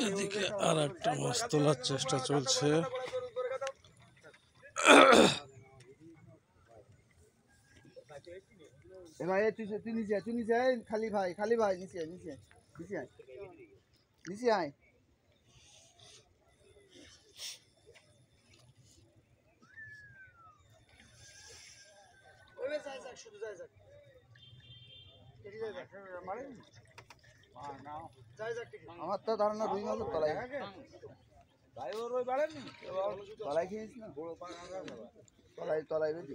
এদিকে আর একটা মাছ তোলার চেষ্টা চলছে। ভাই তুই নিচে আয়, খালি ভাই নিচে আয়। আমার তো ধারণা রুই মাছের তলায় খেয়েছিস না, তলায় বেশি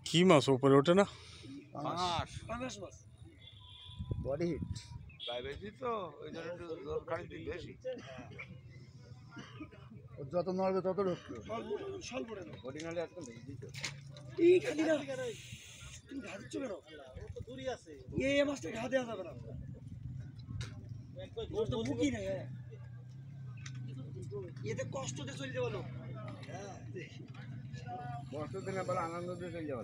কি মাছ উপরে ওঠে না? বডি হিট যত নড়বে তত ঢুকবে। কষ্ট দিয়ে চলে যাবো, কষ্ট দিনে বলে আনন্দ দিয়ে চলে যাবো।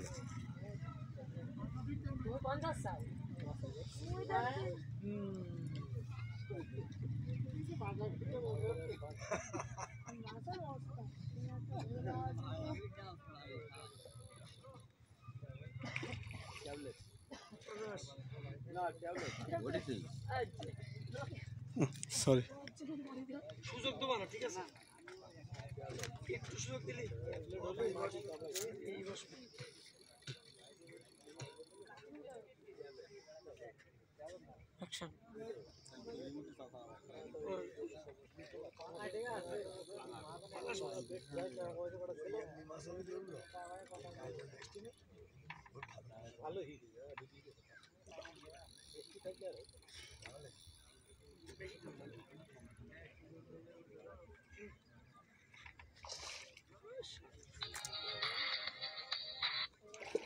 সরি, সুযোগ দেবো না, ঠিক আছে? একটু সুযোগ দিলি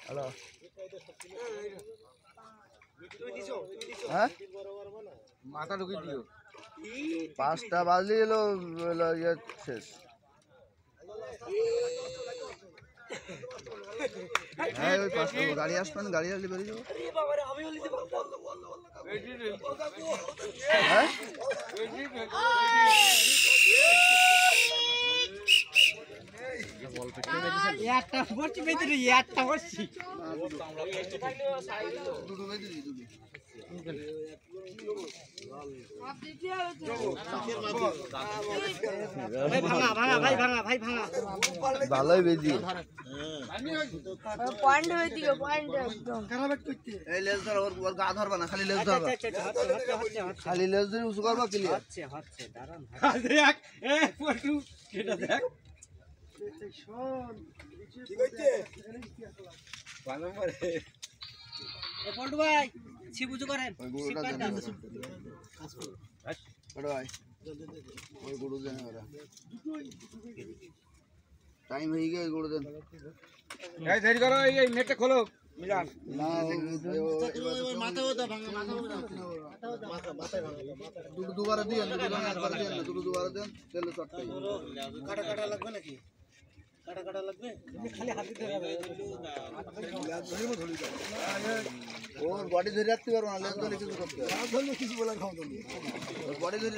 হ্যালো, হ্যাঁ মাথা ঢুকিয়ে দিও। 5টা বাজলে এলো শেষ। হ্যাঁ ওই 5টা গাড়ি আসবে না, গাড়ি আসলে বেরিয়ে যাবো। হ্যাঁ একটা বলছি বেঁধে একটা বলছি ভালোই বেজি পয়েন্ট হয়ে দিও, পয়েন্ট একদম এই লেজ ধর, ওর গা ধরবা না, খালি লেজ ধরবা, খালি লেজ ধরে উঁচু করবা, ক্লিয়ার। দেখ এ ফটো কেটা দেখ ঠিক আছে ভালো মারে এ পল্টু ভাই ছিবুজু করেন সিপাটা বড় ভাই ওই গুড়ু দেন, ওরা টাইম হয়ে গিয়ে গুড়ু দেন। এই দেরি করো, এই নেটটা খোলো মিজান না মাথা ওটা ভাঙা, মাথা ওটা মাথা ভাঙা, দুবারে দিয়েন, দুবারে দেন, তেলে চটকাই। কাটা লাগবে নাকি? কাটা লাগবে, খালি হাতে ধরে ওর বডি ধরে রাখতে পারবো না, লেজ ধরে কিছু করতে হবে, কিছু বলার ক্ষমতা নেই, ওর বডি ধরে